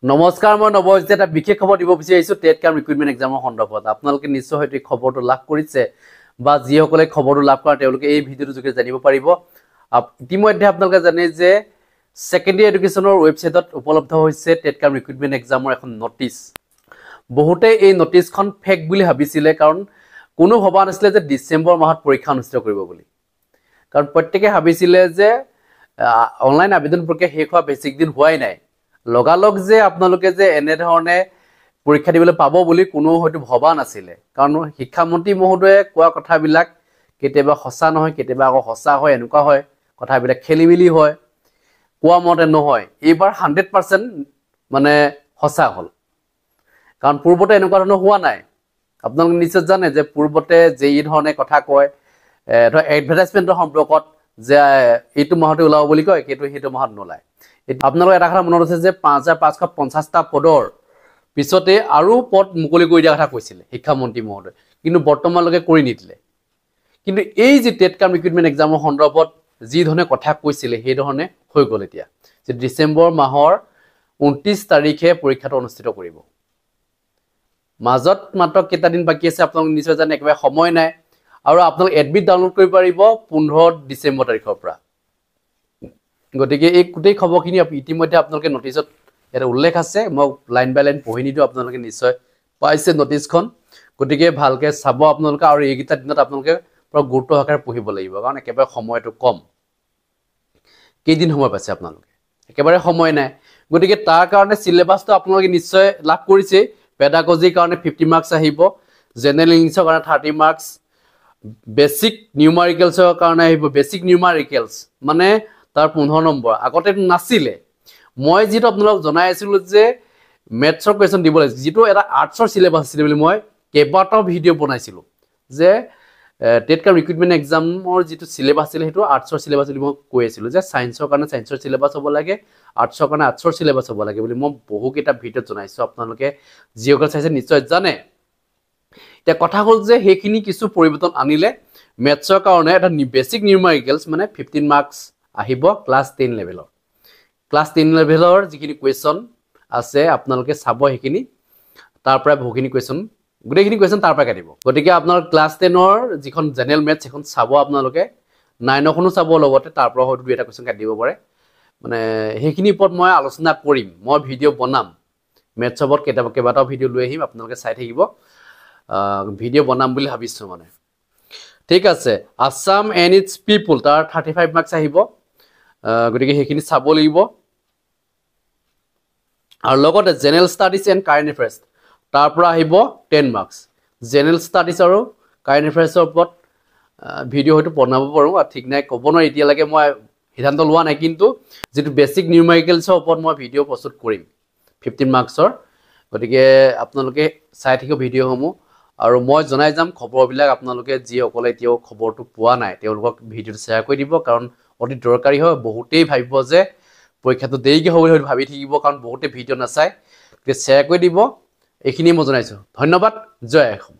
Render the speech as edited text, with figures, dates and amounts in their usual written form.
নমস্কাৰ মই নৱজিত এটা বিশেষ খবৰ দিব বিচাৰিছো টেট কাম ৰিক্ৰুটমেন্ট এক্সামৰ সন্দৰ্ভত আপোনালোকে নিশ্চয় হয়তো খবৰটো লাভ কৰিছে বা যিসকলে খবৰটো লাভ কৰা তেওঁলোকে এই ভিডিঅ'টো যোগে জানিব পাৰিব ইতিমধ্যে আপোনালোকে জানে যে সেকেন্ডাৰী এডুকেশনৰ ৱেবসাইটত উপলব্ধ হৈছে টেট কাম ৰিক্ৰুটমেন্ট এক্সামৰ এখন নোটিছ বহুতে এই নোটিছখন ফেক বুলি ভাবিছিলে কাৰণ কোনো ভবা নাছিলে যে ডিসেম্বৰ মাহত পৰীক্ষা অনুষ্ঠিত কৰিব বুলি কাৰণ প্ৰত্যেককে ভাবিছিলে যে অনলাইন আবেদন প্ৰক্ৰিয়া শেষ হোৱা বেছিক দিন হোৱাই নাই লগালগ যে আপোনালোকে যে এনে ধৰণে পৰীক্ষা দিবলৈ পাব বুলি কোনো হয়তো ভবা নাছিলে কাৰণ শিক্ষামন্ত্ৰী মহোদয়ে কোৱা কথাবিলাক কেতিয়াবা সঁচা নহয় কেতিয়াবা আকৌ সঁচা হয় এনেকুৱা হয় কথাবিলাক খেলিমিলি হয় কোৱা মতে নহয় এইবাৰ 100% মানে সঁচা হ'ল কাৰণ পূৰ্বতে এনেকুৱা ধৰণৰ হোৱা নাই আপোনালোকে নিশ্চয় জানে যে পূৰ্বতে যে এই ধৰণে কথা কয় ধৰ এডভাৰটাইজমেন্টৰ সম্পৰ্কত যে এইটো মাহতে ওলাব বুলি কয় সেইটো মাহত নোলায় আপোনালোকে এটা কথা মনত আছে যে 5550টা পদৰ পিছতে আৰু পদ মুকলি কৰি দিয়া কথা কৈছিলে শিক্ষামন্ত্ৰী মহোদয় কিন্তু বৰ্তমানলৈকে কৰি নিদিলে কিন্তু এই যে টেট কাম ৰিক্ৰুটমেন্ট এক্সামৰ সন্দৰ্ভত যি ধৰণে কথা কৈছিলে সেই ধৰণে হৈ গ'ল এতিয়া যে ডিসেম্বৰ মাহৰ 29 তাৰিখে পৰীক্ষাটো অনুষ্ঠিত কৰিব মাজত মাত্ৰ কেইটা দিন বাকি আছে আপোনালোকে নিশ্চয় জানে একেবাৰে সময় নাই আৰু আপোনালোকে এডমিট ডাউনলোড কৰিব পাৰিব 15 ডিসেম্বৰ তাৰিখৰ পৰা গতিকে এই কুটেই খবৰখিনি ইতিমধ্যে আপোনালোকে নোটিছত এটা উল্লেখ আছে মই লাইন বাই লাইন পঢ়ি নিদিও আপোনালোকে নিশ্চয় পাইছে নোটিছখন গতিকে ভালকে চাব আপোনালোকে আৰু এইকেইটা দিনত আপোনালোকে পুৰা গুৰুত্ব সহকাৰে পঢ়িব লাগিব কাৰণ একেবাৰে সময়টো কম কেইদিন সময় পাইছে আপোনালোকে একেবাৰে সময় নাই গতিকে তাৰ কাৰণে সিলেবাসটো আপোনালোকে নিশ্চয় লাভ কৰিছে পেডাগজিৰ কাৰণে 50 মাৰ্কস আহিব জেনাৰেল ইংলিছৰ কাৰণে 30 মাৰ্কস বেসিক নিউমেৰিকেলছৰ কাৰণে আহিব বেসিক নিউমেৰিকেলছ মানে তাৰ 15 নম্বৰ আগতে নাছিলে মই যেটো আপোনালোক জনাই আছিল যে মেথছৰ কোৱেশ্চন দিব লাগে যেটো এটা আৰ্টছৰ সিলেবাস আছিল বুলি মই কেবাটাও ভিডিও বনাইছিলো যে টেট কাম ৰিক্ৰুটমেন্ট এক্সামৰ যেটো সিলেবাস আছিল হেতু আৰ্টছৰ সিলেবাস বুলি মই কৈ আছিল যে সায়েন্সৰ কাৰণে সায়েন্সৰ সিলেবাস হ'ব লাগে আৰ্টছৰ কাৰণে আৰ্টছৰ সিলেবাস হ'ব লাগে বুলি মই বহু কেইটা ভিডিও জনাইছো আপোনালোকে জিঅগ্ৰাফি চাইছে নিশ্চয় জানে এটা কথা হল যে হেখিনি কিছু পৰিৱৰ্তন আনিলে মেথছৰ কাৰণে এটা বেসিক নিউমেৰিকেলছ মানে 15 মাৰ্কস আহিব ক্লাস 10 লেভেলৰ ক্লাস 10 লেভেলৰ যিখিনি কোৱেশ্চন আছে আপোনালোকে চাব হেখিনি তাৰ পৰা বহুখিনি কোৱেশ্চন গুটেখিনি কোৱেশ্চন তাৰ পৰা কাটিব গতিকে আপোনাৰ ক্লাস 10 ৰ যিখন জেনাৰেল মেথছ এখন চাব আপোনালোকে 9 খনো চাব লগতে তাৰ পৰা হয়তো দুটা কোৱেশ্চন কাটি দিব পাৰে মানে হেখিনি ওপৰত মই আলোচনা কৰিম মই ভিডিও বনাম মেথছৰ ওপৰত কেইবাটাও ভিডিও লৈ আহিম আপোনালোকে চাই থাকিব ভিডিও বনাম বুলি ভাবিছো মানে ঠিক আছে আসাম এণ্ড ইটস পিপল তাৰ 35 মাৰ্কস আহিব গতিকে হেখিনি চাব লাগিব আৰু লগতে জেনাৰেল ষ্টাডিজ এণ্ড কাৰেন্ট এফেয়াৰ্স তাৰ পৰা আহিব 10 মাৰ্কস জেনাৰেল ষ্টাডিজ আৰু কাৰেন্ট এফেয়াৰ্সৰ ওপৰত ভিডিও হয়তো বনাব পাৰো আৰু ঠিক নাই ক'ব নোৱাৰি এতিয়ালৈকে মই সিদ্ধান্ত লোৱা নাই কিন্তু যেটো বেসিক নিউমেৰিকেলছৰ ওপৰত মই ভিডিও প্ৰস্তুত কৰিম 15 মাৰ্কসৰ গতিকে আপোনালোকে চাই থাকিব ভিডিওসমূহ আৰু মই জনাই যাম খবৰবিলাক আপোনালোকে যি অকলে এতিয়াও খবৰটো পোৱা নাই তেওঁলোকক ভিডিওটো শেয়াৰ কৰি দিব কাৰণ অতি দৰকাৰী হয় বহুতেই ভাবিব যে পৰীক্ষাটো দেৰিকে হ'ব বুলি ভাবি থাকিব কাৰণ বহুতে ভিডিও নাচায় তে শেয়াৰ কৰি দিব এইখিনি মই জনাইছো ধন্যবাদ জয় অসম